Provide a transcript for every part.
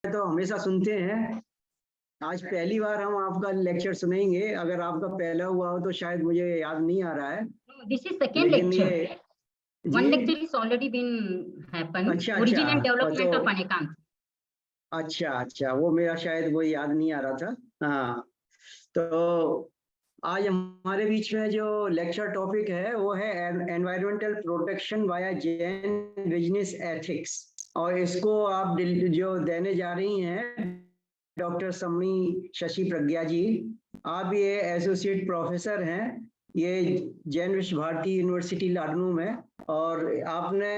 तो हमेशा सुनते हैं, आज पहली बार हम आपका लेक्चर सुनेंगे। अगर आपका पहला हुआ हो तो शायद मुझे याद नहीं आ रहा है। This is second लेकिन lecture. ये One ji lecture is already been happened. अच्छा Origin and अच्छा development तो of Anekant. अच्छा वो मेरा शायद वो याद नहीं आ रहा था। हाँ, तो आज हमारे बीच में जो लेक्चर टॉपिक है वो है environmental protection via Jain business ethics, और इसको आप जो देने जा रही हैं डॉक्टर समनी शशि प्रज्ञा जी। आप ये एसोसिएट प्रोफेसर हैं, ये जैन विश्व भारती यूनिवर्सिटी लाडनू में, और आपने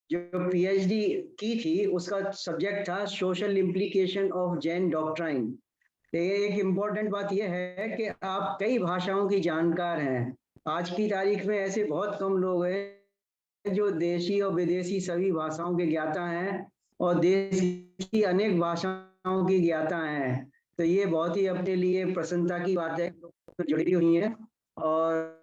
जो पीएचडी की थी उसका सब्जेक्ट था social implication of Jain doctrine. ये एक इम्पोर्टेंट बात यह है कि आप कई भाषाओं की जानकार हैं। आज की तारीख में ऐसे बहुत कम लोग हैं जो देशी और विदेशी सभी भाषाओं के ज्ञाता हैं, और देश की अनेक भाषाओं की ज्ञाता हैं। तो ये बहुत ही अपने लिए प्रसन्नता की बात है, जुड़ी हुई है। और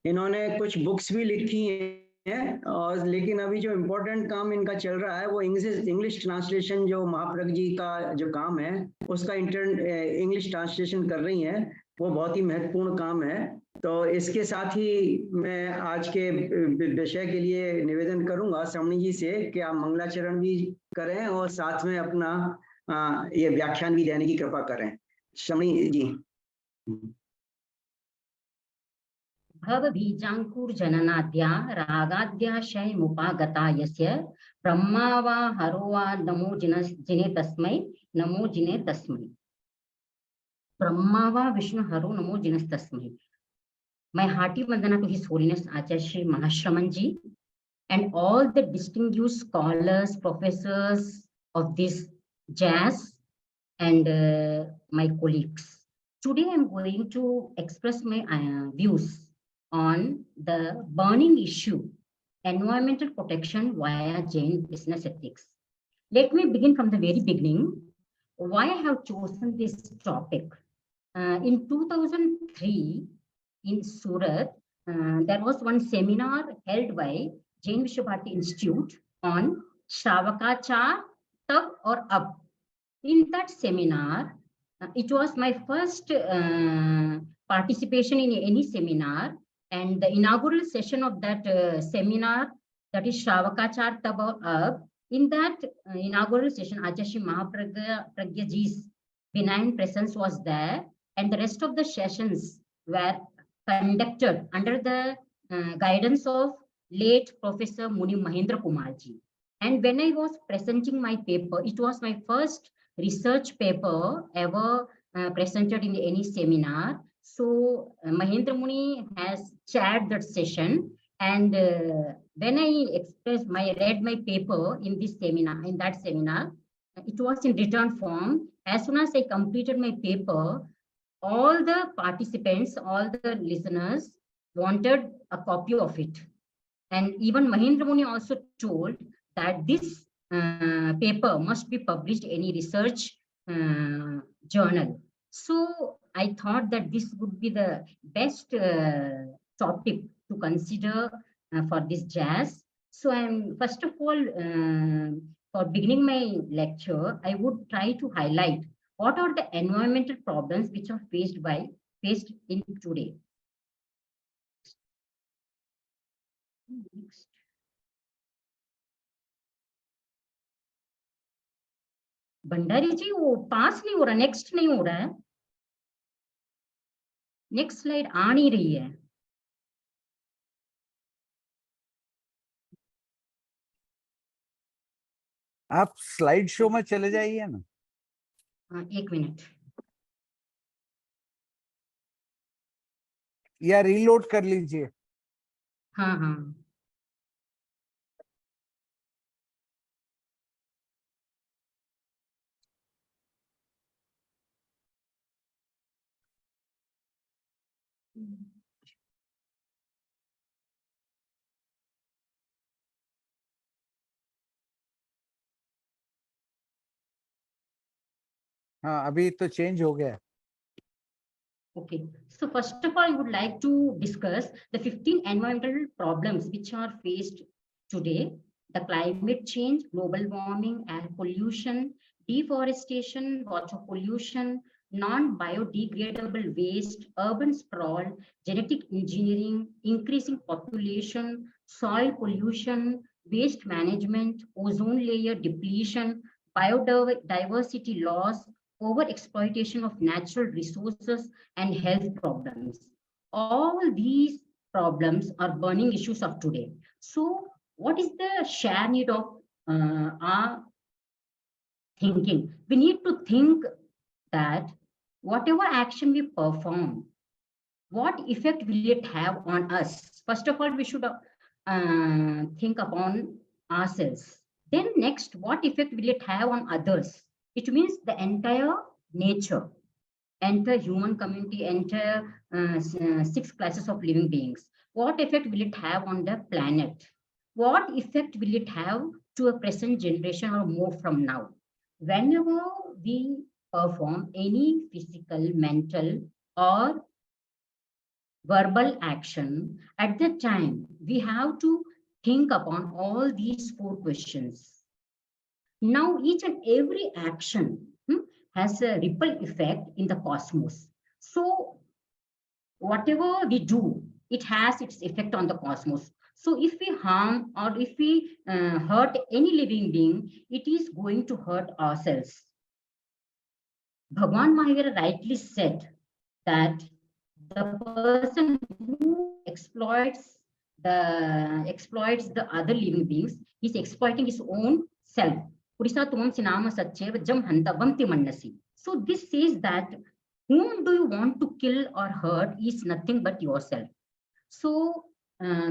इन्होंने कुछ बुक्स भी लिखी हैं, और लेकिन अभी जो इम्पोर्टेंट काम इनका चल रहा है वो इंग्लिश ट्रांसलेशन, जो महाप्रज्ञ जी का जो काम है उसका इंग्लिश ट्रांसलेशन कर रही हैं, वो बहुत ही महत्वपूर्ण काम है। तो इसके साथ ही मैं आज के विषय के लिए निवेदन करूंगा समणी जी से कि आप मंगलाचरण भी करें और साथ में अपना ये व्याख्यान भी देने की कृपा करें। समणी जी। भवबीजाङ्कुरजननाद्या रागाद्याशयमुपागता यस्य ब्रह्मा वा हरो वा नमो जिने तस्मै नमो जिने तस्मै ब्रह्मा वा विष्णु हरो नमो जिने तस्मै। My hearty vandana to His Holiness Acharya Shri Mahashraman ji and all the distinguished scholars, professors of this jazz and my colleagues. Today I'm going to express my views on the burning issue, environmental protection via Jain business ethics. Let me begin from the very beginning. Why I have chosen this topic. In 2003, in Surat, there was one seminar held by Jain Vishwa Bharati Institute on Shravakachar Tab or Ab. In that seminar, it was my first participation in any seminar, and the inaugural session of that seminar, that is Shravakachar Tab or Ab. In that inaugural session, Acharya Shri Mahapragya Ji's benign presence was there, and the rest of the sessions were conducted under the guidance of late Professor Muni Mahendra Kumar ji. And when I was presenting my paper, it was my first research paper ever presented in any seminar. So Mahendra Muni has chaired that session, and when I read my paper in this seminar, in that seminar, it was in written form. As soon as I completed my paper, all the participants, all the listeners wanted a copy of it. And even Mahendra Muni also told that this paper must be published in any research journal. So I thought that this would be the best topic to consider for this jazz. So I'm first of all, for beginning my lecture, I would try to highlight what are the environmental problems which are faced in today. Next. Bhandari जी वो पास नहीं हो रहा, next नहीं हो रहा है, next slide आ नहीं रही है। आप स्लाइड शो में चले जाइए ना। हाँ, एक मिनट, या रीलोड कर लीजिए। हाँ हाँ हाँ, अभी तो चेंज हो गया। Okay, so first of all, I would like to discuss the 15 environmental problems which are faced today. the climate change, global warming, air pollution, deforestation, water pollution, non-biodegradable waste, urban sprawl, genetic engineering, increasing population, soil pollution, waste management, ozone layer depletion, biodiversity loss, overexploitation of natural resources, and health problems. All these problems are burning issues of today. So what is the share need of our thinking? We need to think that whatever action we perform, what effect will it have on us? First of all, we should think upon ourselves. Then next, what effect will it have on others? It means the entire nature, entire human community, entire 6 classes of living beings. What effect will it have on the planet? What effect will it have to a present generation or more from now? Whenever we perform any physical, mental, or verbal action, at the time, we have to think upon all these 4 questions. Now, each and every action has a ripple effect in the cosmos. So, whatever we do, it has its effect on the cosmos. So, if we harm or if we hurt any living being, it is going to hurt ourselves. Bhagwan Mahavira rightly said that the person who exploits the other living beings is exploiting his own self. So this says that whom do you want to kill or hurt is nothing but yourself. So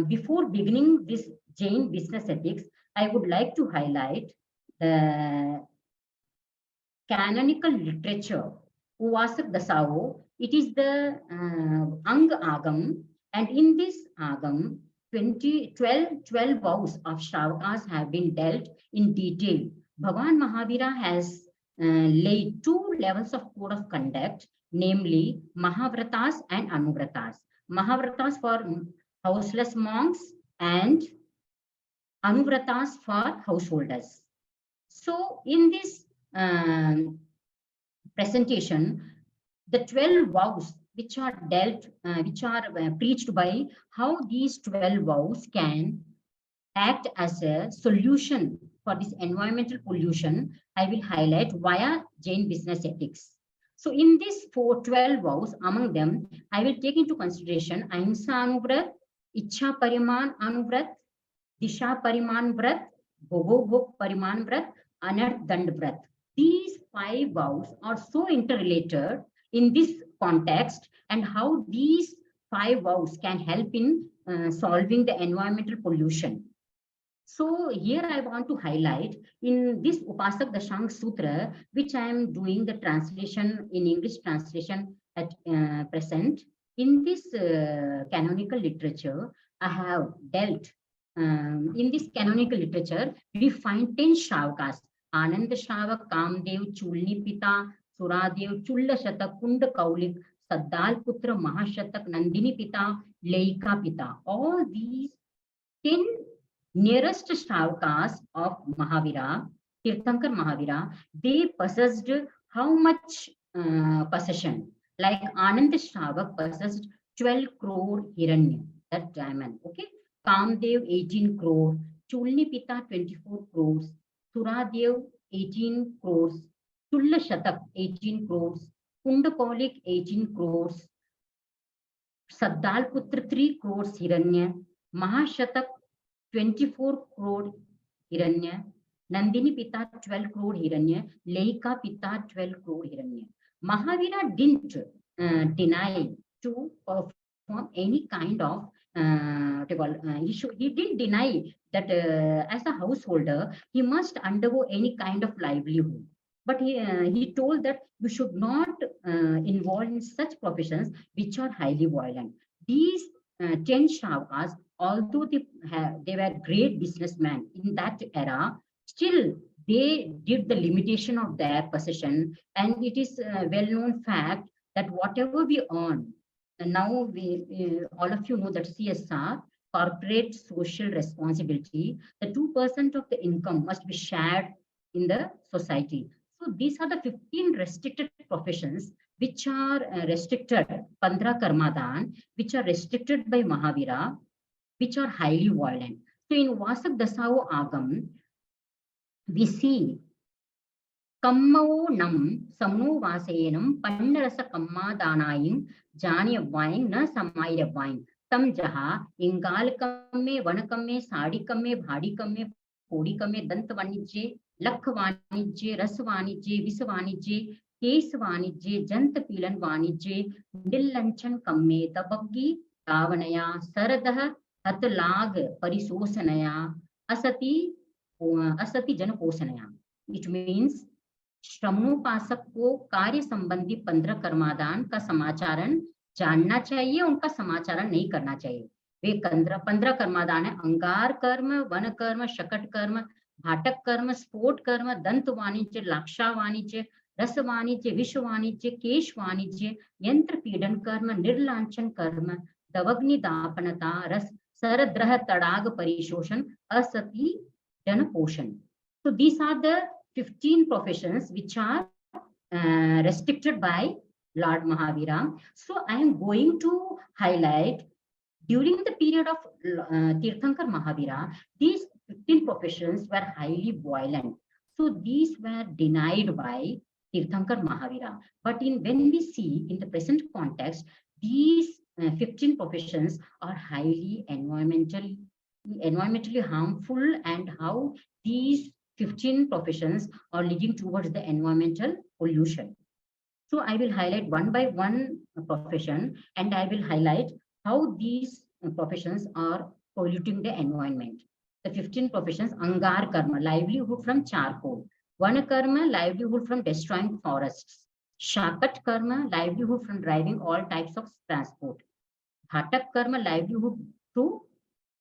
before beginning this Jain business ethics, I would like to highlight the canonical literature, Uvasak Dasao. It is the Ang Agam, and in this Agam, 12 vows of Shravakas have been dealt in detail. Bhagavan Mahavira has laid 2 levels of code of conduct, namely Mahavratas and Anuvratas. Mahavratas for houseless monks and Anuvratas for householders. So in this presentation, the 12 vows which are preached by how these 12 vows can act as a solution for this environmental pollution, I will highlight via Jain business ethics. So in these 12 vows, among them, I will take into consideration Ahimsa Anuvrat, Ichha Pariman Anuvrat, Disha Pariman Vrat, Bhogo Pariman Vrat, Anarth Dand Vrat. These 5 vows are so interrelated in this context, and how these 5 vows can help in solving the environmental pollution. So here I want to highlight in this Upasak Dashang Sutra, which I am doing the translation in English translation at present. In this canonical literature, I have dealt in this canonical literature, we find 10 Shravakas: Anand Shravak, Kamdev, Chulni Pita, Suradev, Chulla Shatak, Kunda Kaulik, Saddal Putra, Mahashatak, Nandini Pita, Leika Pita. All these 10 nearest Shravakas of Mahavira, Tirthankar Mahavira, they possessed how much possession? Like Anand Shravak possessed 12 crore Hiranya, that diamond, okay? Kamdev 18 crore, Chulni Pita 24 crores, Suradev 18 crores, Chulla Shatak 18 crores, Kundakolik 18 crores, Saddal Putra 3 crores Hiranya, Mahashatak 24 crore Hiranya, Nandini Pita 12 crore Hiranya, Leika Pita 12 crore Hiranya. Mahavira didn't deny to perform any kind of he didn't deny that as a householder, he must undergo any kind of livelihood. But he told that you should not involve in such professions which are highly violent. These 10 Shravakas, although they were great businessmen in that era, still they did the limitation of their possession. And it is a well-known fact that whatever we earn, and now all of you know that CSR, corporate social responsibility, the 2% of the income must be shared in the society. So these are the 15 restricted professions which are restricted, Pandra Karmadan, which are restricted by Mahavira, which are highly violent. So in Vasak Dasao Agam, we see Kammao nam samno vasayenam pannarasa kammadanayim janiyavaying na samayavaying tam jaha ingal kamme vanakamme sadi kamme bhadi kamme podi kamme dant vanijye lakh vanijye ras vanijye vis vanijye case वाणिज्य जंत pillion वाणिज्य निल्लंचन कम्मे तबग्गी दावनया सरदह हतलाग परिशोषणया असति जनपोषणया. It means श्रमोपासक को कार्य संबंधी 15 कर्मादान का समाचारण जानना चाहिए, उनका समाचारण नहीं करना चाहिए. वे 15 कर्मादान है: अंगार कर्म, वन कर्म, शकट कर्म, भाटक कर्म, स्फोट कर्म, दंत वाणिज्य, लाक्षा वाणिज्य, रस वाणिज्य, विश्व वाणिज्य, केश वाणिज्य, यंत्र पीड़न कर्म, निर्लांछन कर्म, दवग्नि दापनता, रस सरद्रह तड़ाग परिशोषण, असति जन पोषण. So these are the 15 professions which are restricted by Lord Mahavira. So I am going to highlight during the period of Tirthankar Mahavira, these 15 professions were highly violent. So these were denied by Tirthankar Mahavira. But when we see in the present context, these 15 professions are highly environmentally harmful, and how these 15 professions are leading towards the environmental pollution. So I will highlight one by one profession, and I will highlight how these professions are polluting the environment. The 15 professions: Angar Karma, livelihood from charcoal; Vana Karma, livelihood from destroying forests; Shakat Karma, livelihood from driving all types of transport; Bhatak Karma, livelihood to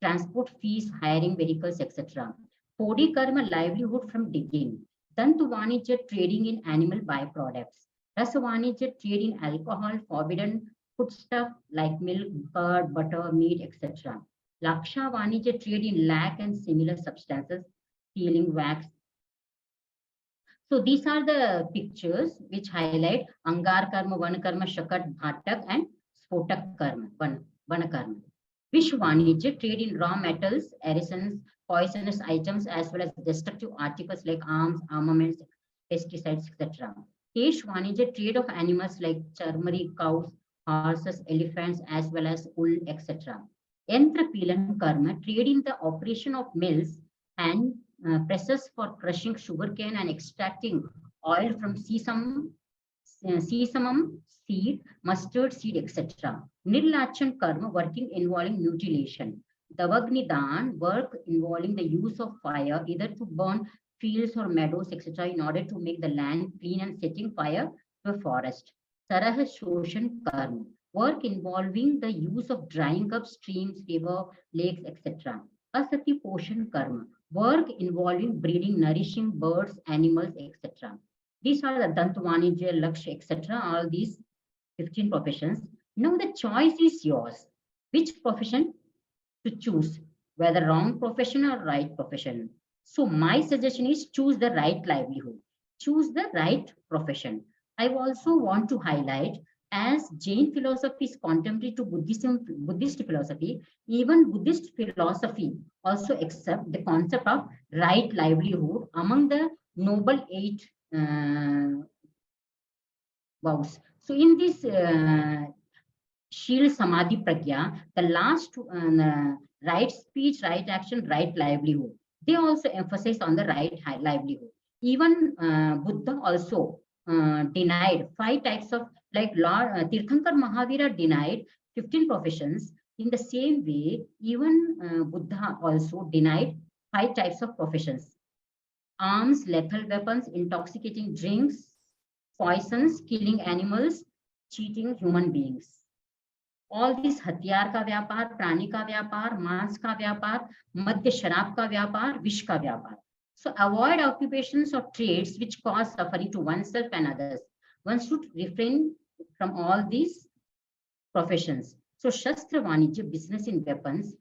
transport fees, hiring vehicles, etc. Podi Karma, livelihood from digging; Tantu Vanijya, trading in animal byproducts; Rasa Vanijya, trade in alcohol, forbidden foodstuff like milk, curd, butter, meat, etc. Laksha Vanijya, trade in lac and similar substances, stealing wax. So these are the pictures which highlight Angar Karma, Vana Karma, Shakat, Bhatak, and Spotak Karma, Vana Karma. Vish Vanijya, trade in raw metals, aerosols, poisonous items, as well as destructive articles like arms, armaments, pesticides, etc. Kesh Vanijya, trade of animals like charmari, cows, horses, elephants, as well as wool, etc. Yantra Pilan Karma, trade in the operation of mills and presses for crushing sugarcane and extracting oil from sesame seed, mustard seed, etc. Nirlachan Karma, working involving mutilation. Davagni Dan, work involving the use of fire, either to burn fields or meadows, etc., in order to make the land clean and setting fire to a forest. Sarah Shoshan Karma, work involving the use of drying up streams, river, lakes, etc. Asati Poshan Karma, work involving breeding nourishing birds, animals, etc. These are the Dantvanijya, Lakshya, etc. All these 15 professions. Now the choice is yours. Which profession to choose, whether wrong profession or right profession? So my suggestion is choose the right livelihood, choose the right profession. I also want to highlight, as Jain philosophy is contemporary to Buddhist philosophy, even Buddhist philosophy also accept the concept of right livelihood among the noble 8 vows. So in this Shil Samadhi Pragya, the last right speech, right action, right livelihood, they also emphasize on the right livelihood. Even Buddha also denied 5 types of, like Lord Tirthankar Mahavira denied 15 professions. In the same way, even Buddha also denied 5 types of professions: arms, lethal weapons, intoxicating drinks, poisons, killing animals, cheating human beings. All these हथियार का व्यापार, प्राणी का व्यापार, मांस का व्यापार, मद्य शराब का व्यापार, विष का व्यापार. So avoid occupations or trades which cause suffering to oneself and others. One should refrain from all these professions. So Shastra Vanijya, business in weapons,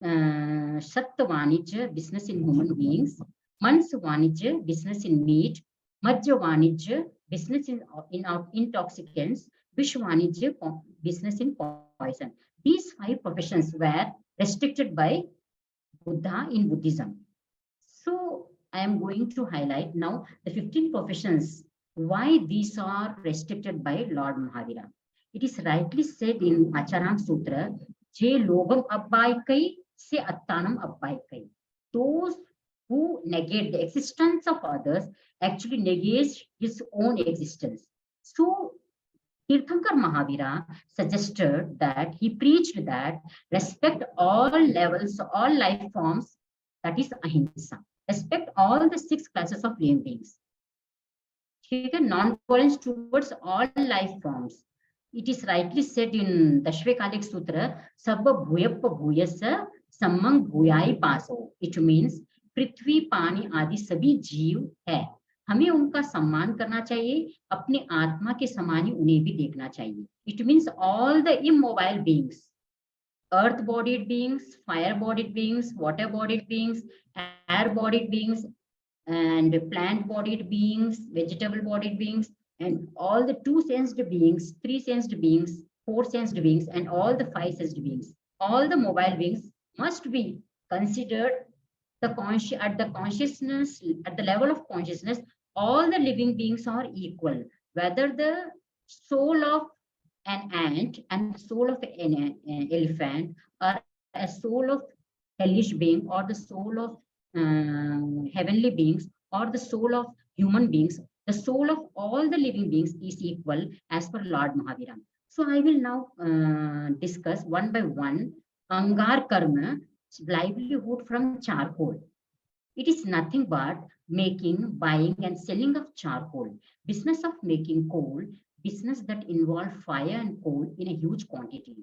Shat Vanijya, business in human beings, Mans Vanijya, business in meat, Majja Vanijya, business in intoxicants, Vish Vanijya, business in poison. These 5 professions were restricted by Buddha in Buddhism. So I am going to highlight now the 15 professions, why these are restricted by Lord Mahavira. It is rightly said in Acharang Sutra, Je logam abbaikai se attanam abbaikai. Those who negate the existence of others actually negate his own existence. So Tirthankar Mahavira suggested that he preached that respect all levels, all life forms, that is ahimsa. Respect all the 6 classes of living beings. Non-violence towards all life forms. It is rightly said in Dashvekalik Sutra, Sabba Bhuyappa Bhuyasa Sammang Bhuyai Paso. It means Prithvi, Pani, Adi Sabhi Jeev hai. हमें उनका सम्मान करना चाहिए, अपने आत्मा के समान ही उन्हें भी देखना चाहिए. It means all the immobile beings, earth-bodied beings, fire-bodied beings, water-bodied beings, air-bodied beings, and plant-bodied beings, vegetable-bodied beings, and all the 2-sensed beings, 3-sensed beings, 4-sensed beings, and all the 5-sensed beings. All the mobile beings must be considered at the consciousness, at the level of consciousness. All the living beings are equal, whether the soul of an ant and the soul of an elephant, or a soul of hellish being, or the soul of heavenly beings, or the soul of human beings. The soul of all the living beings is equal as per Lord Mahavira. So I will now discuss one by one Angar Karma, livelihood from charcoal. It is nothing but making, buying, and selling of charcoal. Business of making coal, business that involve fire and coal in a huge quantity.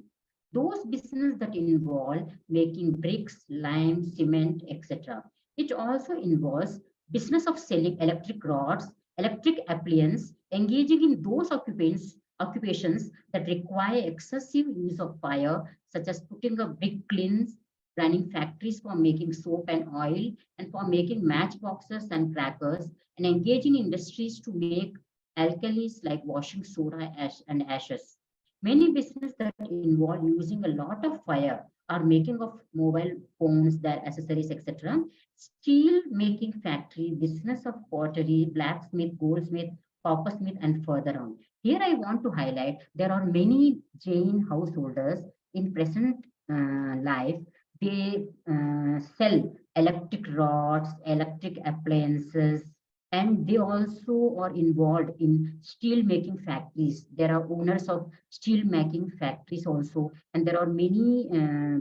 Those business that involve making bricks, lime, cement, etc. It also involves business of selling electric rods, electric appliances, engaging in those occupations that require excessive use of fire, such as putting up big kilns, running factories for making soap and oil, and for making matchboxes and crackers, and engaging industries to make alkalis like washing soda and ashes. Many businesses that involve using a lot of fire are making of mobile phones, their accessories, etc. Steel making factory, business of pottery, blacksmith, goldsmith, coppersmith, and further on. Here I want to highlight there are many Jain householders in present life. They sell electric rods, electric appliances, and they also are involved in steel making factories. There are owners of steel making factories also, and there are many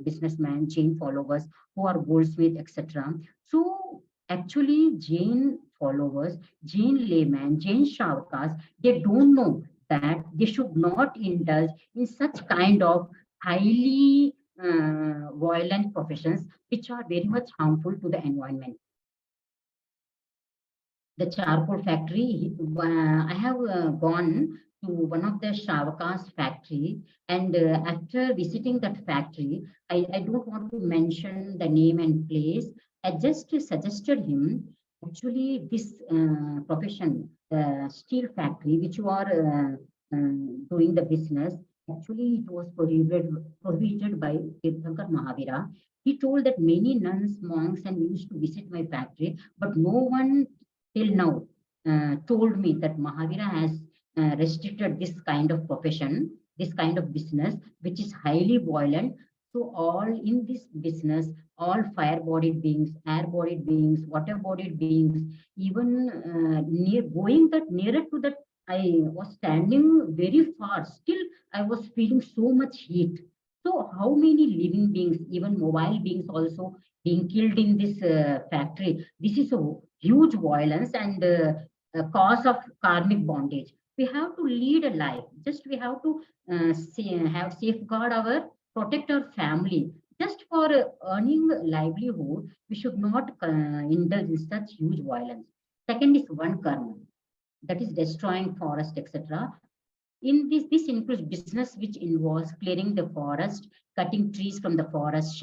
businessmen, Jain followers who are goldsmith, etc. So actually, Jain followers, Jain laymen, Jain Shavkas, they don't know that they should not indulge in such kind of highly violent professions which are very much harmful to the environment. The charcoal factory, I have gone to one of the Shavaka's factory, and after visiting that factory, I don't want to mention the name and place. I just suggested him, actually this profession, the steel factory, which you are doing the business, actually it was prohibited by Tirthankar Mahavira. He told that many nuns, monks, and used to visit my factory, but no one till now told me that Mahavira has restricted this kind of profession, this kind of business, which is highly violent. So all in this business, all fire-bodied beings, air-bodied beings, water-bodied beings, even going that nearer to that, I was standing very far. Still, I was feeling so much heat. So how many living beings, even mobile beings also being killed in this factory? This is a huge violence and a cause of karmic bondage. We have to lead a life. Just we have to have safeguard our, protect our family. Just for earning livelihood, we should not indulge in such huge violence. Second is one karma, that is destroying forest, etc. In this includes business which involves clearing the forest, cutting trees from the forest,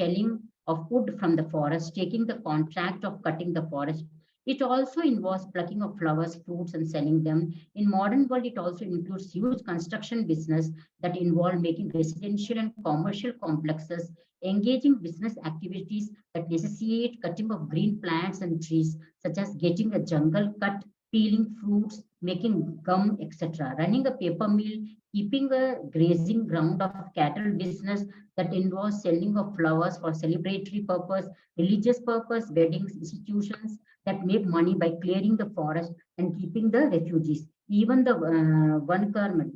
of wood from the forest, taking the contract of cutting the forest. It also involves plucking of flowers, fruits, and selling them. In modern world, it also includes huge construction business that involve making residential and commercial complexes, engaging business activities that necessitate cutting of green plants and trees, such as getting a jungle cut, peeling fruits, making gum, etc., running a paper mill, keeping a grazing ground of cattle business that involves selling of flowers for celebratory purpose, religious purpose, weddings, institutions that make money by clearing the forest and keeping the refugees. Even the one garment,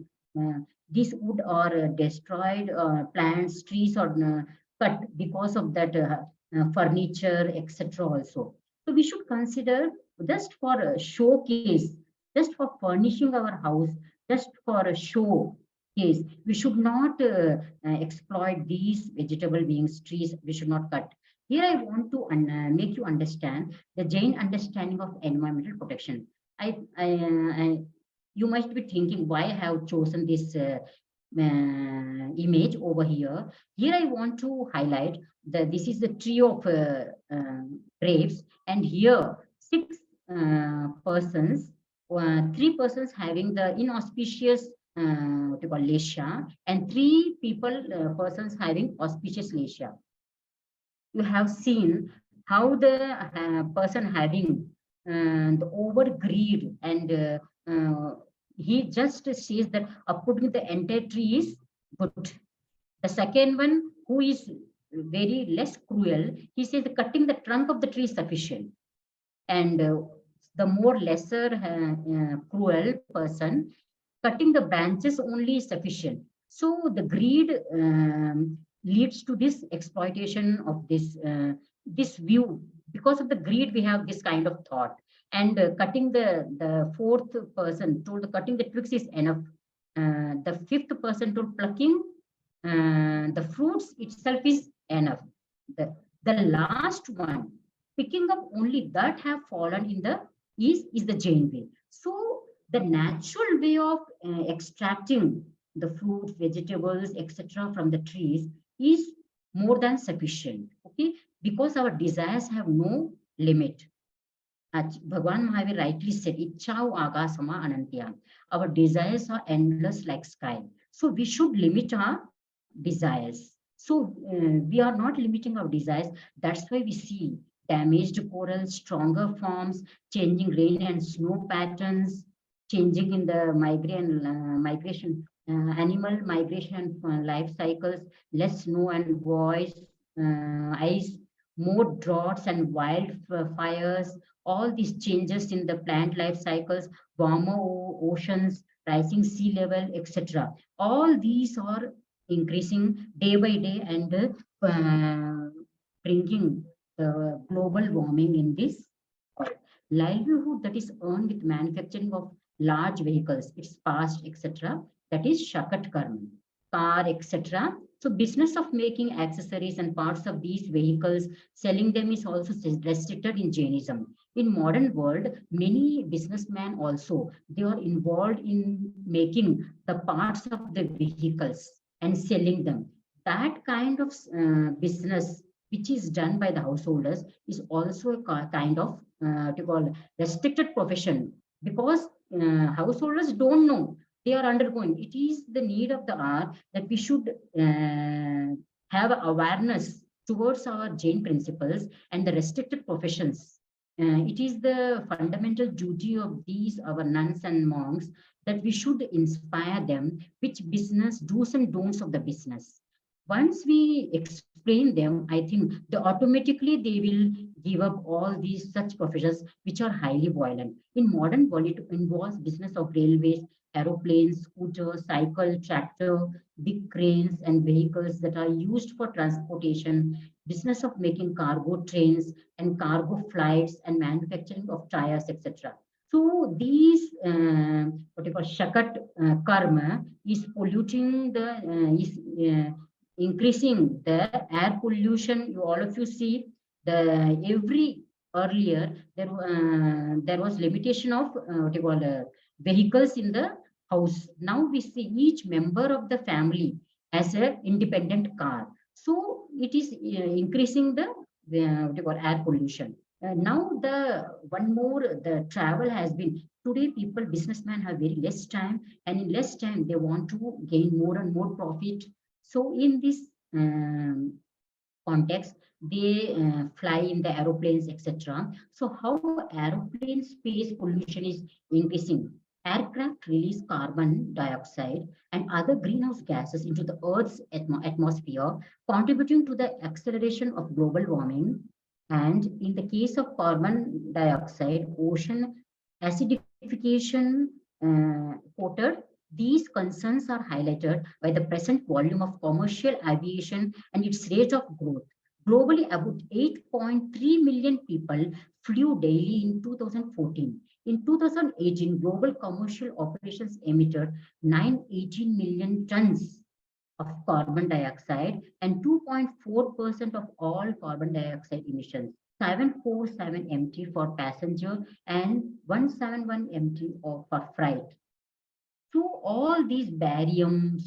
these wood are destroyed, plants, trees are cut because of that furniture, etc. also. So we should consider just for a showcase, just for furnishing our house, just for a show case. We should not exploit these vegetable beings, trees. We should not cut. Here I want to make you understand the Jain understanding of environmental protection. You must be thinking why I have chosen this image over here. Here I want to highlight that this is the tree of grapes, and here 6 persons, 3 persons having the inauspicious what you call leisure, and 3 persons having auspicious leisure. You have seen how the person having the over greed, and he just says that uprooting the entire tree is good. The second one, who is very less cruel, he says cutting the trunk of the tree is sufficient. And the more lesser cruel person, cutting the branches only is sufficient. So the greed leads to this exploitation of this view. Because of the greed, we have this kind of thought. And cutting the 4th person told the cutting the twigs is enough. The 5th person told plucking the fruits itself is enough. The last one, picking up only that have fallen in the is the Jain way. So the natural way of extracting the fruits, vegetables, etc. from the trees is more than sufficient. Okay, because our desires have no limit. Bhagwan Mahavir rightly said, Ichchau agasama anantya. Our desires are endless like sky. So we should limit our desires. So we are not limiting our desires. That's why we see damaged corals, stronger forms, changing rain and snow patterns, changing in the migration, animal migration life cycles, less snow and ice, more droughts and wildfires, all these changes in the plant life cycles, warmer oceans, rising sea level, etc. All these are increasing day by day and bringing the global warming in this livelihood that is earned with manufacturing of large vehicles, its past, etc. That is shakat karma, car, etc. So business of making accessories and parts of these vehicles, selling them is also restricted in Jainism. In modern world, many businessmen also, they are involved in making the parts of the vehicles and selling them. That kind of business which is done by the householders is also a kind of to call restricted profession, because householders don't know, they are undergoing. It is the need of the hour that we should have awareness towards our Jain principles and the restricted professions. It is the fundamental duty of these our nuns and monks that we should inspire them which business do's and don'ts of the business. Once we explain them, I think automatically they will give up all these such professions which are highly violent. In modern world, it involves business of railways, aeroplanes, scooters, cycle, tractor, big cranes and vehicles that are used for transportation, business of making cargo trains and cargo flights and manufacturing of tires, etc. So these what you call shakat karma is polluting the increasing the air pollution. All of you see the earlier there was limitation of what you call vehicles in the house. Now we see each member of the family as an independent car. So it is increasing the what you call air pollution. Now the one more, the travel has been, today people, businessmen have very less time, and in less time they want to gain more and more profit. So in this context, they fly in the aeroplanes, etc. So how aeroplane space pollution is increasing? Aircraft release carbon dioxide and other greenhouse gases into the Earth's atmosphere, contributing to the acceleration of global warming. And in the case of carbon dioxide, ocean acidification, water, these concerns are highlighted by the present volume of commercial aviation and its rate of growth. Globally, about 8.3 million people flew daily in 2014. In 2018, global commercial operations emitted 918 million tons of carbon dioxide and 2.4% of all carbon dioxide emissions. 747 MT for passenger and 171 MT for freight. So all these barium,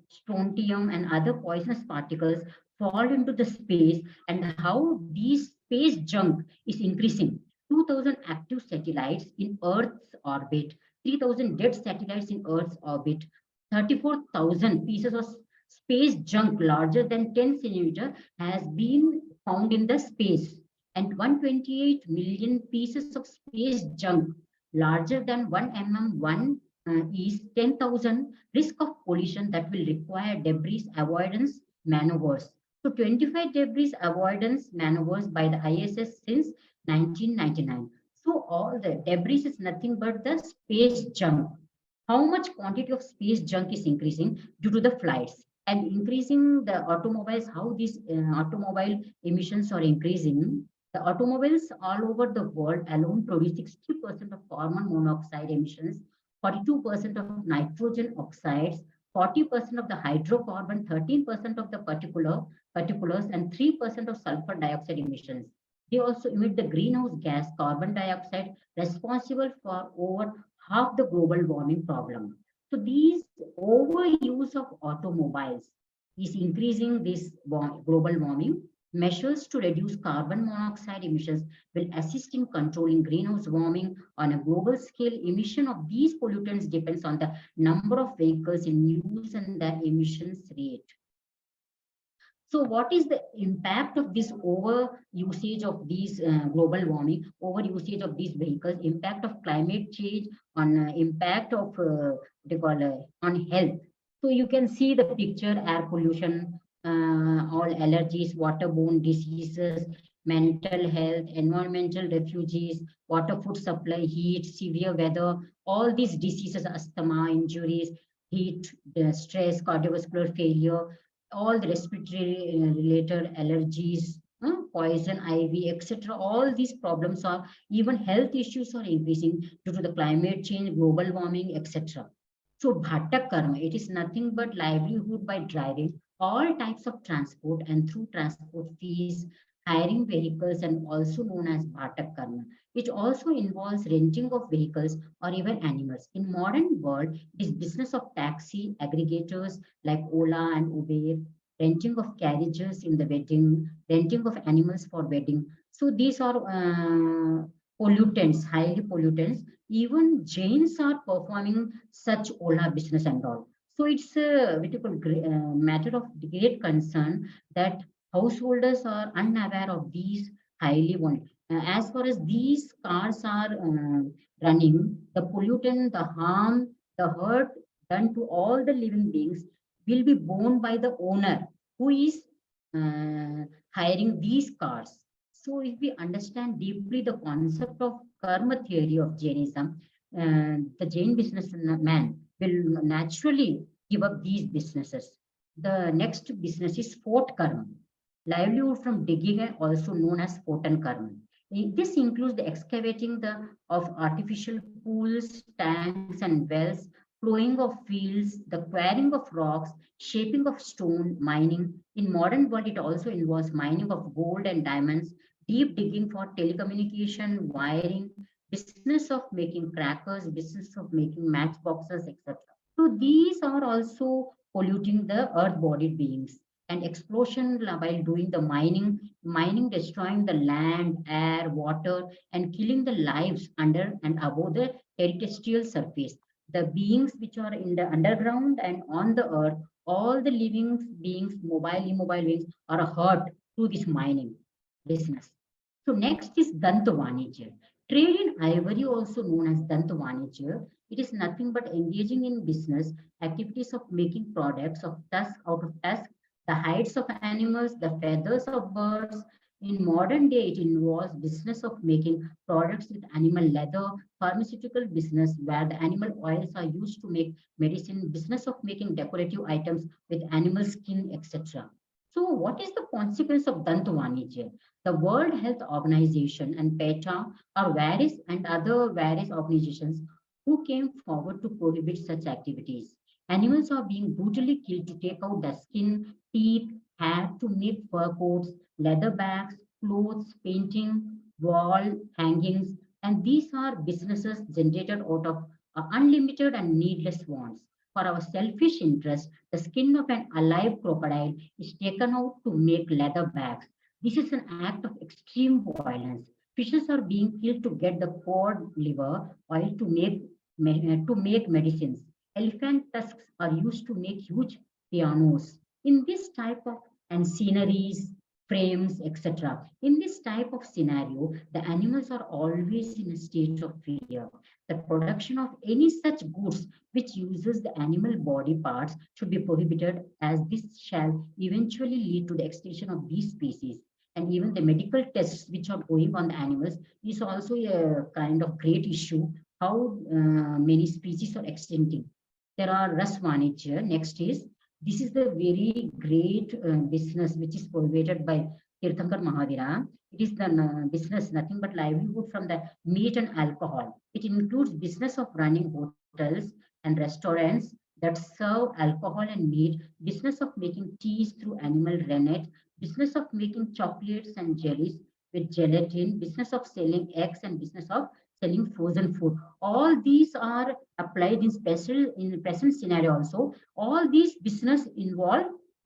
strontium, and other poisonous particles fall into the space, and how these space junk is increasing. 2,000 active satellites in Earth's orbit, 3,000 dead satellites in Earth's orbit, 34,000 pieces of space junk larger than 10 centimeter has been found in the space, and 128 million pieces of space junk larger than 1 mm is 10,000 risk of collision that will require debris avoidance maneuvers. So 25 debris avoidance maneuvers by the ISS since 1999. So all the debris is nothing but the space junk. How much quantity of space junk is increasing due to the flights and increasing the automobiles, how these automobile emissions are increasing. The automobiles all over the world alone produce 60% of carbon monoxide emissions, 42% of nitrogen oxides, 40% of the hydrocarbon, 13% of the particulars, and 3% of sulfur dioxide emissions. They also emit the greenhouse gas carbon dioxide, responsible for over half the global warming problem. So these overuse of automobiles is increasing this global warming. Measures to reduce carbon monoxide emissions will assist in controlling greenhouse warming on a global scale. Emission of these pollutants depends on the number of vehicles in use and their emissions rate. So what is the impact of this over usage of these global warming, over usage of these vehicles, impact of climate change on impact of what they call on health? So you can see the picture: air pollution, all allergies, waterborne diseases, mental health, environmental refugees, water, food supply, heat, severe weather, all these diseases, asthma, injuries, heat, stress, cardiovascular failure, all the respiratory related allergies, poison ivy, etc. All these problems are, even health issues are increasing due to the climate change, global warming, etc. So bhatak karma, it is nothing but livelihood by driving all types of transport and through transport fees, hiring vehicles, and also known as bhatak karma. It also involves renting of vehicles or even animals. In modern world, this business of taxi aggregators like Ola and Uber, renting of carriages in the wedding, renting of animals for wedding. So these are pollutants, highly pollutants. Even Jains are performing such Ola business and all. So it's a matter of great concern that householders are unaware of these highly one. As far as these cars are running, the pollutant, the harm, the hurt done to all the living beings will be borne by the owner who is hiring these cars. So if we understand deeply the concept of karma theory of Jainism, the Jain businessman will naturally give up these businesses. The next business is fort karma, livelihood from digging, also known as fortan karma. This includes the excavating of artificial pools, tanks, and wells, plowing of fields, the quarrying of rocks, shaping of stone, mining. In modern world, it also involves mining of gold and diamonds, deep digging for telecommunication, wiring, business of making crackers, business of making matchboxes, etc. So these are also polluting the earth-bodied beings. and explosion while doing the mining destroying the land, air, water, and killing the lives under and above the terrestrial surface. The beings which are in the underground and on the earth, all the living beings, mobile, immobile beings, are hurt through this mining business. So next is Danta Vanijya. Trade in ivory, also known as Danta Vanijya, it is nothing but engaging in business activities of making products of tusk out of tusk, the hides of animals, the feathers of birds. In modern day, it involves business of making products with animal leather, pharmaceutical business where the animal oils are used to make medicine, business of making decorative items with animal skin, etc. So what is the consequence of Danta Vanijya? The World Health Organization and PETA or various and other various organizations who came forward to prohibit such activities. Animals are being brutally killed to take out their skin, teeth, hair to make fur coats, leather bags, clothes, painting, wall hangings, and these are businesses generated out of unlimited and needless wants. For our selfish interest, the skin of an alive crocodile is taken out to make leather bags. This is an act of extreme violence. Fishes are being killed to get the cod liver oil to make medicines. Elephant tusks are used to make huge pianos. In this type of and sceneries, frames, etc. In this type of scenario, the animals are always in a state of fear. The production of any such goods which uses the animal body parts should be prohibited, as this shall eventually lead to the extinction of these species. And even the medical tests which are going on the animals is also a kind of great issue, how many species are extincting. There are Ras Vanijya. Next is, this is the very great business which is prohibited by Tirthankar Mahavira. It is the business, nothing but livelihood from the meat and alcohol. It includes business of running hotels and restaurants that serve alcohol and meat, business of making teas through animal rennet, business of making chocolates and jellies with gelatin, business of selling eggs, and business of selling frozen food. All these are applied in present scenario also. All these business involve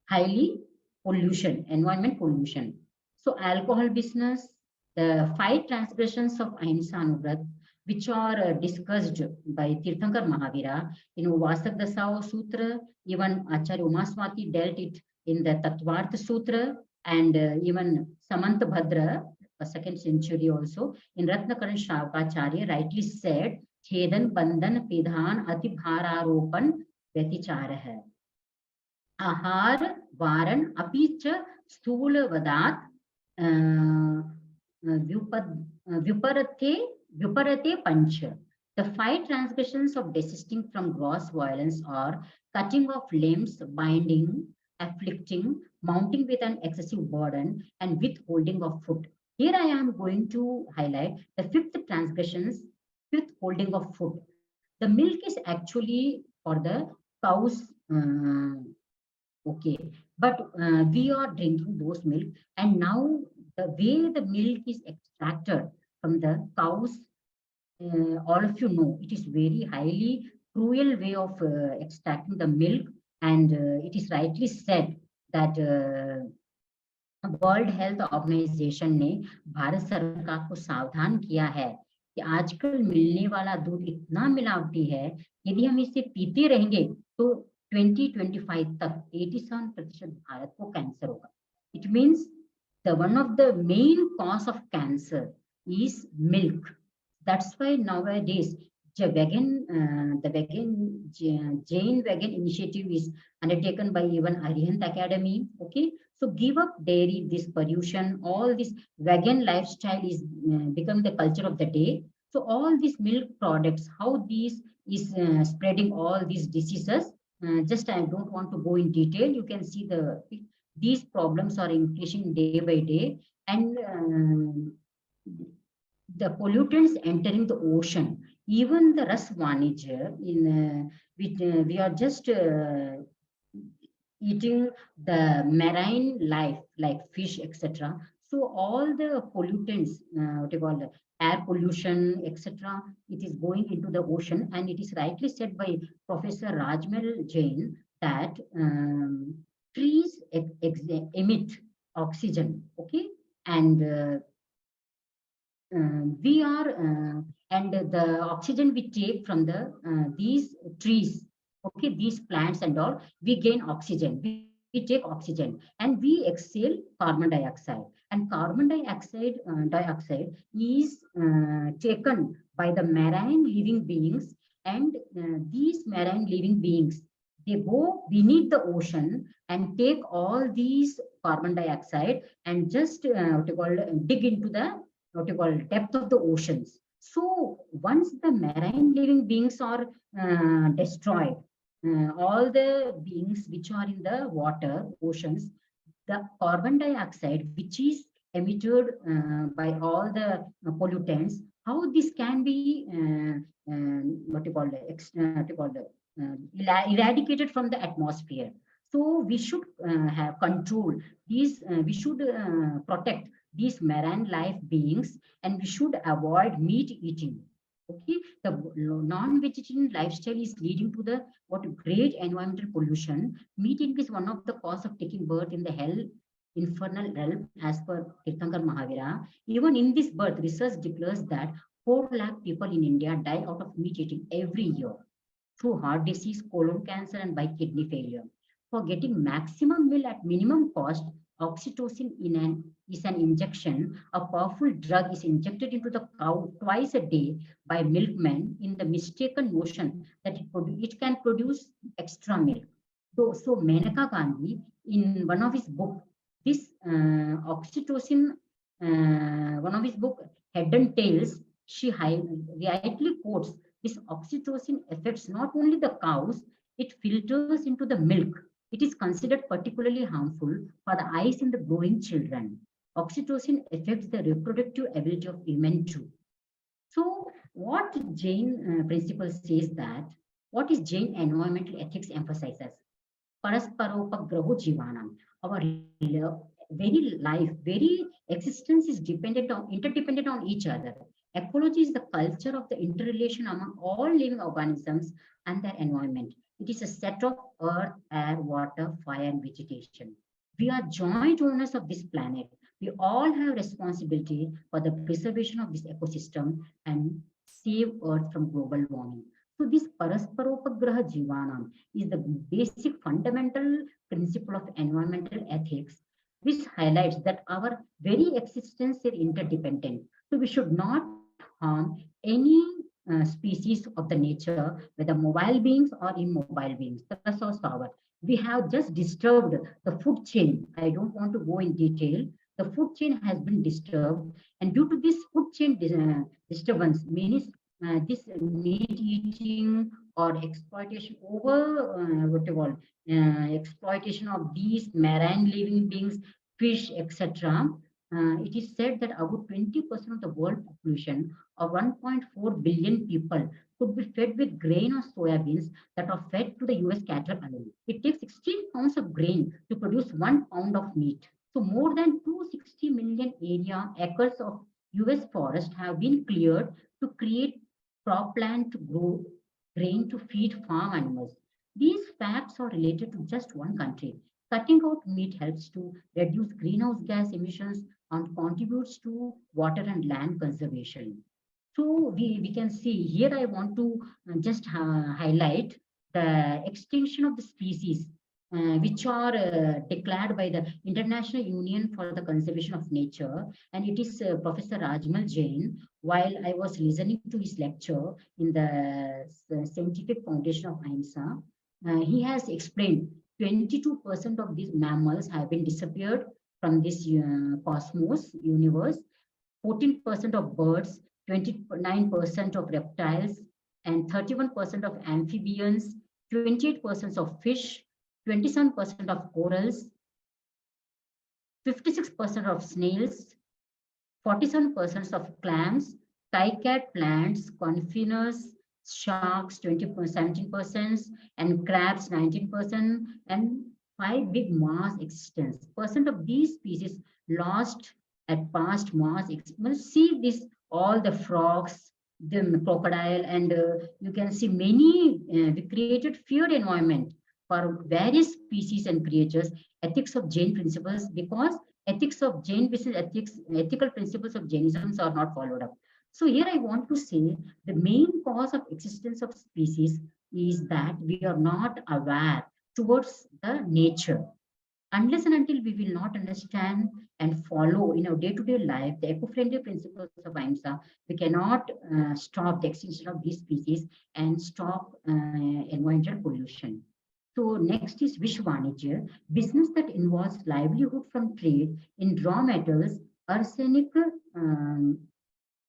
highly pollution, environment pollution. So alcohol business, the 5 transgressions of Ahimsa Anuvrat, which are discussed by Tirthankar Mahavira in Vasak Dasao Sutra, even Acharya Umaswati dealt it in the Tattvartha Sutra, and even Samanta Bhadra, a 2nd century also, in Ratnakaran Shravakacharya rightly said, Chedan Bandhan Pidhan Ati Bhararopan Vyatichara hai. Ahar Varan Apicha Sthula Vadat Vyuparate Pancha. The 5 transgressions of desisting from gross violence are cutting off limbs, binding, afflicting, mounting with an excessive burden, and withholding of food. Here I am going to highlight the 5th transgressions, withholding of food. The milk is actually for the cows, okay, but we are drinking those milk, and now the way the milk is extracted from the cows, all of you know, it is very highly cruel way of extracting the milk, and it is rightly said that World Health Organization ने भारत सरकार को सावधान किया है कि आजकल मिलने वाला दूध इतना मिलावटी है, यदि हम इसे पीते रहेंगे तो 2025 तक 87% भारत को कैंसर होगा. It means the one of the main cause of cancer is milk. That's why nowadays the Jain vegan initiative is undertaken by even Arihant Academy. Okay, so give up dairy, this pollution, all this vegan lifestyle is become the culture of the day. So all these milk products, how these is spreading all these diseases. Just I don't want to go in detail. You can see these problems are increasing day by day, and the pollutants entering the ocean. Even the Ras Vanijya, we are just eating the marine life like fish, etc. So all the pollutants, what you call the air pollution, etc., it is going into the ocean, and it is rightly said by Professor Rajmal Jain that trees emit oxygen, okay, and we are and the oxygen we take from the these trees, okay, these plants and all, we gain oxygen, we take oxygen, and we exhale carbon dioxide, and carbon dioxide is taken by the marine living beings, and these marine living beings, they go beneath the ocean and take all these carbon dioxide and just what you call dig into the what you call depth of the oceans. So once the marine living beings are destroyed, all the beings which are in the water, oceans, the carbon dioxide which is emitted by all the pollutants, how this can be what you call what you call eradicated from the atmosphere. So we should have control these, we should protect these marine life beings, and we should avoid meat eating. Okay, the non-vegetarian lifestyle is leading to the what great environmental pollution. Meat eating is one of the cause of taking birth in the hell infernal realm, as per Tirthankar Mahavira. Even in this birth, research declares that 4 lakh people in India die out of meat eating every year through heart disease, colon cancer, and by kidney failure. For getting maximum meal at minimum cost, oxytocin is an injection. A powerful drug is injected into the cow twice a day by milkmen in the mistaken notion that it can produce extra milk. So Menaka Gandhi, in one of his book, this oxytocin, one of his book, Head and Tails, she rightly quotes this oxytocin affects not only the cows, it filters into the milk. It is considered particularly harmful for the eyes in the growing children. Oxytocin affects the reproductive ability of women too. So what Jain principle says that, what is Jain environmental ethics emphasizes? Parasparopagraho Jivanam. Our very life, very existence is dependent on, interdependent on each other. Ecology is the culture of the interrelation among all living organisms and their environment. It is a set of earth, air, water, fire, and vegetation. We are joint owners of this planet. We all have responsibility for the preservation of this ecosystem and save earth from global warming. So this Parasparopagraha Jivanam is the basic fundamental principle of environmental ethics, which highlights that our very existence is interdependent. So we should not harm any species of the nature, whether mobile beings or immobile beings. That's our sour. We have just disturbed the food chain. I don't want to go in detail. The food chain has been disturbed, and due to this food chain disturbance, many this meat eating or exploitation over what you call exploitation of these marine living beings, fish, etc. It is said that about 20% of the world population of 1.4 billion people could be fed with grain or soybeans that are fed to the US cattle alone. It takes 16 pounds of grain to produce 1 pound of meat. So more than 260 million acres of US forest have been cleared to create cropland to grow grain to feed farm animals. These facts are related to just one country. Cutting out meat helps to reduce greenhouse gas emissions and contributes to water and land conservation. So we can see here, I want to just highlight the extinction of the species which are declared by the International Union for the Conservation of Nature. And it is Professor Rajmal Jain. While I was listening to his lecture in the Scientific Foundation of AIMSA, he has explained 22% of these mammals have been disappeared from this cosmos universe, 14% of birds, 29% of reptiles, and 31% of amphibians, 28% of fish, 27% of corals, 56% of snails, 47% of clams, cycad plants, confiners, sharks 17%, and crabs 19%, and 5 big mass existence. Percent of these species lost at past mass extinction. See this, all the frogs, the crocodile, and you can see many, we created feared environment. for various species and creatures, ethics of Jain principles, because ethics of Jain business ethical principles of Jainism are not followed up. So here I want to say the main cause of existence of species is that we are not aware towards the nature. Unless and until we will not understand and follow in our day-to-day life the eco-friendly principles of ahimsa, we cannot stop the extinction of these species and stop environmental pollution. So next is Vishwanijya, business that involves livelihood from trade in raw metals, arsenic, um,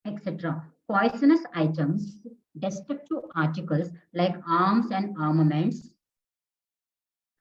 etc. Poisonous items, destructive articles like arms and armaments,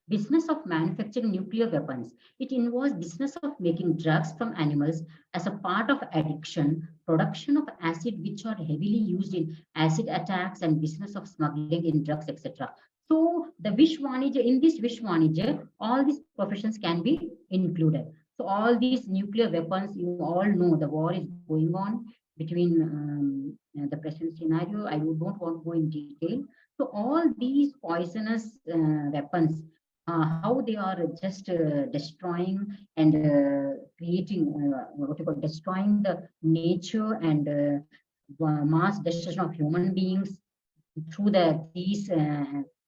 business of manufacturing nuclear weapons. It involves business of making drugs from animals as a part of addiction, production of acid which are heavily used in acid attacks, and business of smuggling in drugs, etc. So the Vishwanija, in this Vishwanija, all these professions can be included. So all these nuclear weapons, you all know the war is going on between the present scenario. I don't want to go in detail. So all these poisonous weapons, how they are just destroying and creating what you call destroying the nature and mass destruction of human beings through these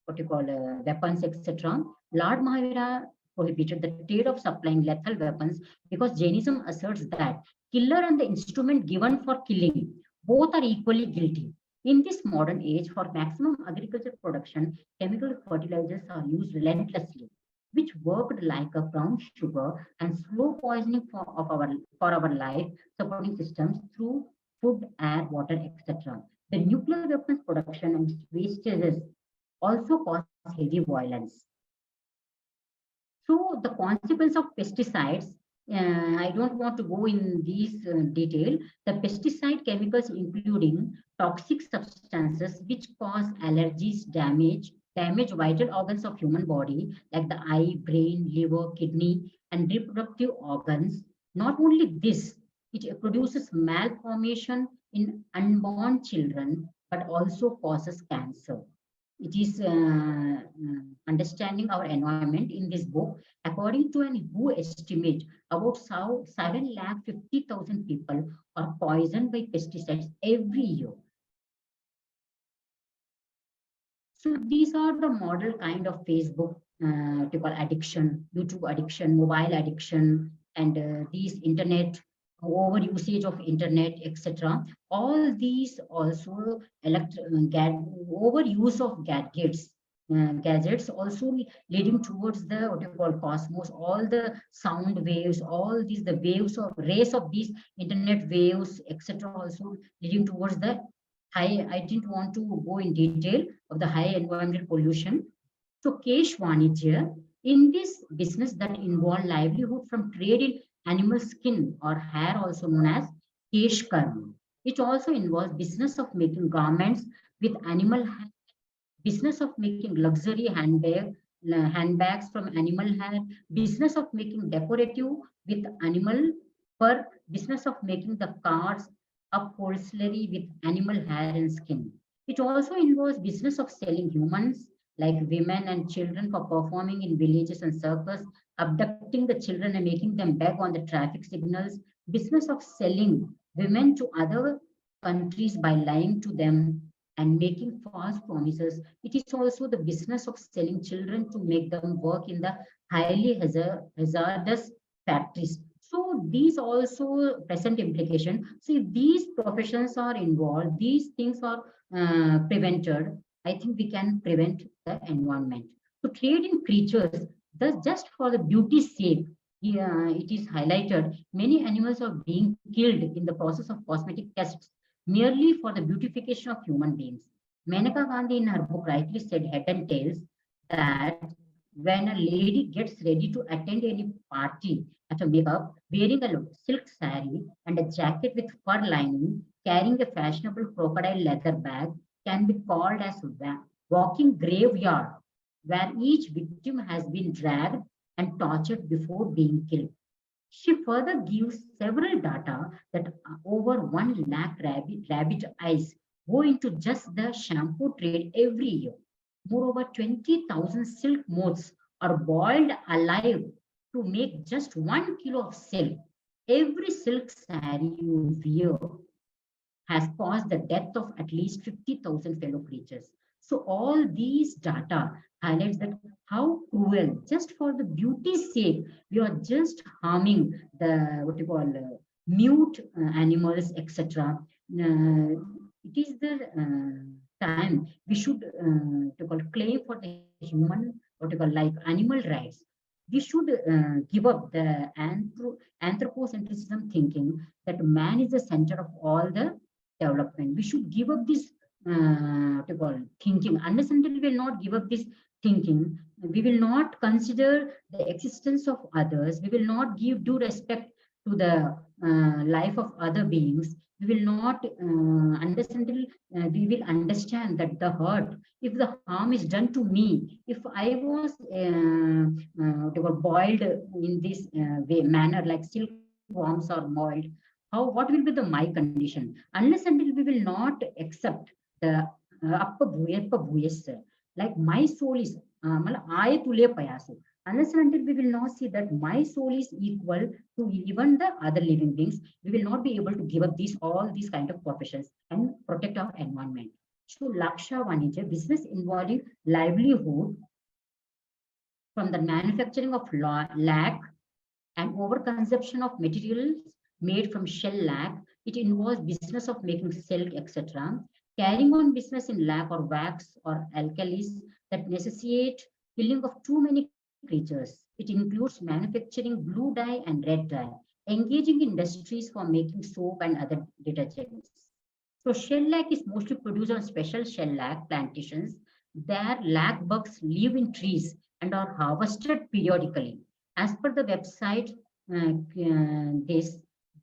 what you call weapons, etc. Lord Mahavira prohibited the trade of supplying lethal weapons because Jainism asserts that killer and the instrument given for killing both are equally guilty. In this modern age, for maximum agricultural production, chemical fertilizers are used relentlessly, which worked like a brown sugar and slow poisoning for our life supporting systems through food, air, water, etc. The nuclear weapons production and wastages also cause heavy violence. So the consequence of pesticides, I don't want to go in these detail. The pesticide chemicals, including toxic substances which cause allergies, damage vital organs of human body like the eye, brain, liver, kidney, and reproductive organs. Not only this, it produces malformation in unborn children, but also causes cancer. It is understanding our environment in this book. According to an WHO estimate, about 750,000 people are poisoned by pesticides every year. So these are the model kind of Facebook to call addiction, YouTube addiction, mobile addiction, and these internet over usage of internet, etc. All these also overuse of gadgets also leading towards the what you call cosmos, all the sound waves, all these the waves of rays of these internet waves, etc. also leading towards the high. I didn't want to go in detail of the high environmental pollution. So Kesh Wanijya, in this business that involve livelihood from trade in animal skin or hair, also known as Kesh Karma. It also involves business of making garments with animal hair, business of making luxury handbags from animal hair, business of making decorative with animal fur, business of making the cars upholstery with animal hair and skin. It also involves business of selling humans like women and children for performing in villages and circus, abducting the children and making them beg on the traffic signals, business of selling women to other countries by lying to them and making false promises. It is also the business of selling children to make them work in the highly hazardous factories. So these also present implication. So if these professions are involved, these things are prevented, I think we can prevent the environment. So trade in creatures, thus just for the beauty's sake, it is highlighted, many animals are being killed in the process of cosmetic tests merely for the beautification of human beings. Maneka Gandhi in her book rightly said head and tails that when a lady gets ready to attend any party at a makeup, wearing a silk saree and a jacket with fur lining, carrying a fashionable crocodile leather bag, can be called as walking graveyard, where each victim has been dragged and tortured before being killed. She further gives several data that over 1 lakh rabbit eyes go into just the shampoo trade every year. Moreover, 20,000 silk moths are boiled alive to make just 1 kilo of silk. Every silk saree you wear has caused the death of at least 50,000 fellow creatures. So all these data highlights that how cruel, just for the beauty's sake, we are just harming the what you call mute animals, etc. It is the time we should to call claim for the human what you call like animal rights. We should give up the anthropocentrism thinking that man is the center of all the development. We should give up this what you call thinking. Unless until we will not give up this thinking, we will not consider the existence of others. We will not give due respect to the life of other beings. We will not unless until we will understand that the hurt, if the harm is done to me, if I was what you call, boiled in this manner like silkworms are boiled, how what will be the my condition? Unless until we will not accept the like my soul is I tule payase. Unless and until we will not see that my soul is equal to even the other living beings, we will not be able to give up these all these kind of professions and protect our environment. So Laksha Vanija, business involving livelihood from the manufacturing of lac and overconsumption of materials made from shell lac. It involves business of making silk, etc. Carrying on business in lac or wax or alkalis that necessitate killing of too many creatures. It includes manufacturing blue dye and red dye, engaging in industries for making soap and other detergents. So shell lac is mostly produced on special shell lac plantations. There, lac bugs live in trees and are harvested periodically. As per the website,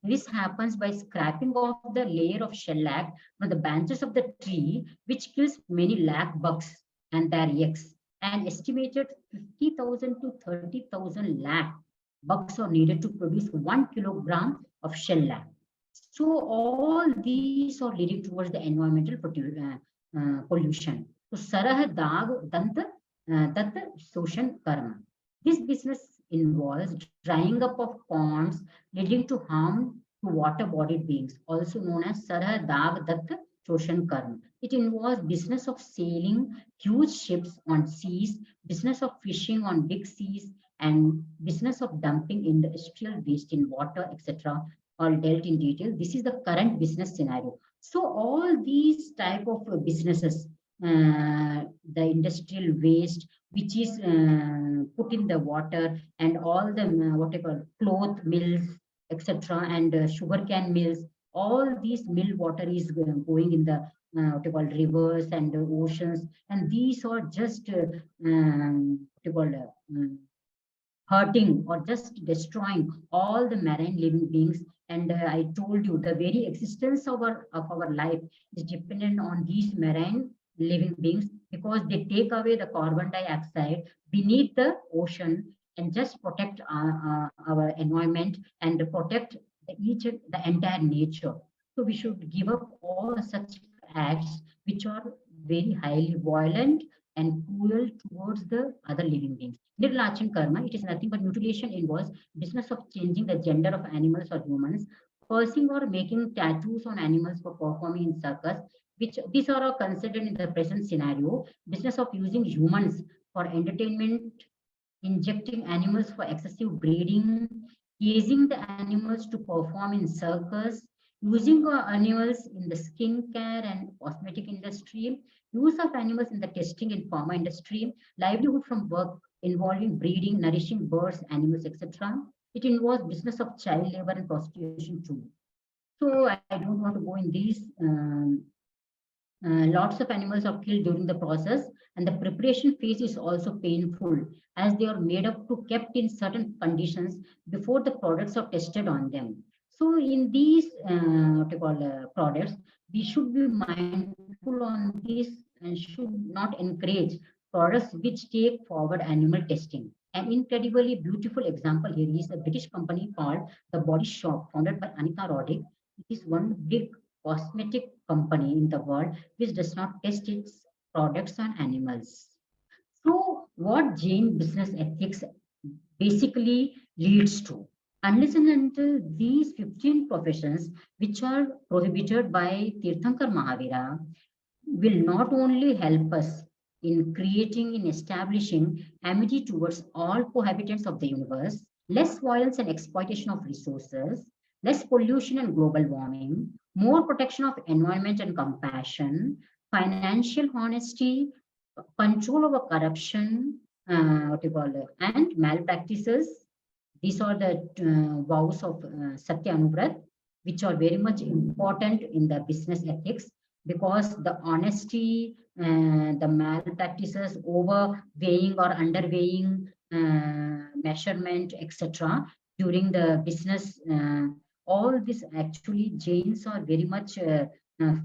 this happens by scraping off the layer of shellac from the branches of the tree, which kills many lac bugs and their eggs. An estimated 50,000 to 30,000 lac bugs are needed to produce 1 kilogram of shellac. So all these are leading towards the environmental pollution. So Sarah Dag Danta Datta Soshan Karma. This business involves drying up of ponds leading to harm to water-bodied beings, also known as Sarah Dag Datta Soshan Karma. It involves business of sailing huge ships on seas, business of fishing on big seas, and business of dumping industrial waste in water, etc. All dealt in detail. This is the current business scenario. So all these type of businesses, the industrial waste, which is put in the water, and all the whatever cloth mills, etc., and sugarcane mills, all these mill water is going in the what you call rivers and oceans, and these are just what you call hurting or just destroying all the marine living beings. And I told you the very existence of our life is dependent on these marine living beings, because they take away the carbon dioxide beneath the ocean and just protect our environment and protect the entire nature. So we should give up all such acts which are very highly violent and cruel towards the other living beings. Nirlachan karma, it is nothing but mutilation involves business of changing the gender of animals or humans, cursing or making tattoos on animals for performing in circus, which these are all considered in the present scenario, business of using humans for entertainment, injecting animals for excessive breeding, using the animals to perform in circus, using animals in the skincare and cosmetic industry, use of animals in the testing and pharma industry, livelihood from work involving breeding, nourishing birds, animals, etc. It involves business of child labor and prostitution too. So I don't want to go in these. Lots of animals are killed during the process, and the preparation phase is also painful as they are made up to kept in certain conditions before the products are tested on them. So in these what you call products, we should be mindful on this and should not encourage products which take forward animal testing. An incredibly beautiful example here is a British company called The Body Shop, founded by Anita Roddick. It is one big cosmetic company in the world which does not test its products on animals. So what Jain business ethics basically leads to, unless and until these 15 professions which are prohibited by Tirthankar Mahavira will not only help us in creating and establishing amity towards all cohabitants of the universe, less violence and exploitation of resources, less pollution and global warming, more protection of environment and compassion, financial honesty, control over corruption, what you call it, and malpractices. These are the vows of Satya Anubrat, which are very much important in the business ethics, because the honesty, the malpractices, overweighing or underweighing, measurement, etc. during the business, all this actually Jains are very much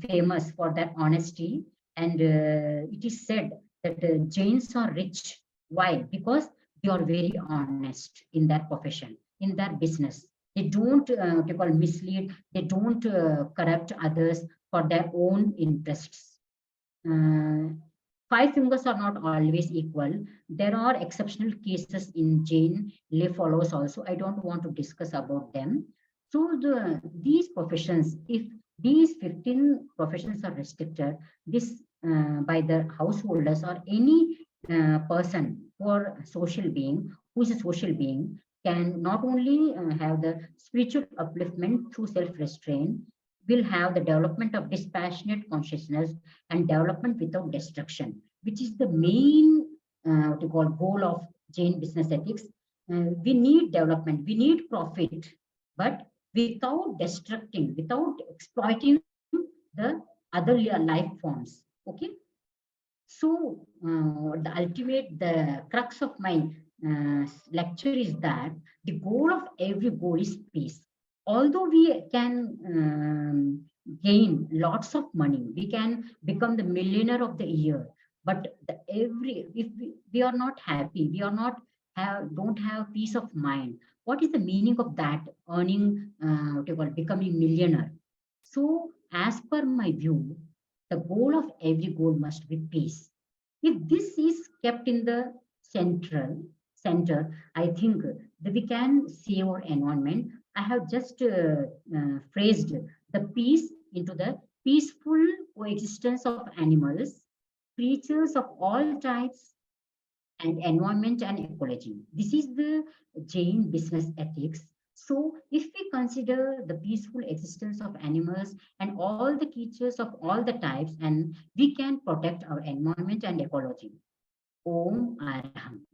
famous for that honesty. And it is said that Jains are rich. Why? Because they are very honest in their profession, in their business. They don't what you call mislead. They don't corrupt others for their own interests. Five fingers are not always equal. There are exceptional cases in Jain lay follows also. I don't want to discuss about them. So these professions, if these 15 professions are restricted, this by the householders or any person or social being who is a social being can not only have the spiritual upliftment through self-restraint, will have the development of dispassionate consciousness and development without destruction, which is the main what you call goal of Jain business ethics. We need development, we need profit, but without destructing, without exploiting the other life forms. Okay. So the ultimate, the crux of my lecture is that the goal of every goal is peace. Although we can gain lots of money, we can become the millionaire of the year, but if we are not happy, we are not don't have peace of mind. What is the meaning of that? Earning, what you call, becoming millionaire. So, as per my view, the goal of every goal must be peace. If this is kept in the center, I think that we can save our environment. I have just phrased the peace into the peaceful coexistence of animals, creatures of all types, and environment and ecology. This is the Jain business ethics. So if we consider the peaceful existence of animals and all the creatures of all the types, and we can protect our environment and ecology. Om Arham.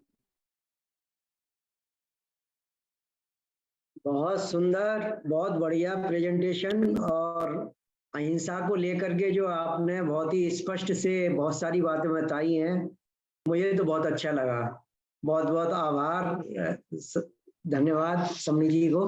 बहुत सुंदर, बहुत बढ़िया presentation, और अहिंसा को लेकर के जो आपने बहुत ही स्पष्ट से बहुत सारी बातें बताई हैं, मुझे तो बहुत अच्छा लगा। बहुत बहुत आभार, धन्यवाद समनी जी को।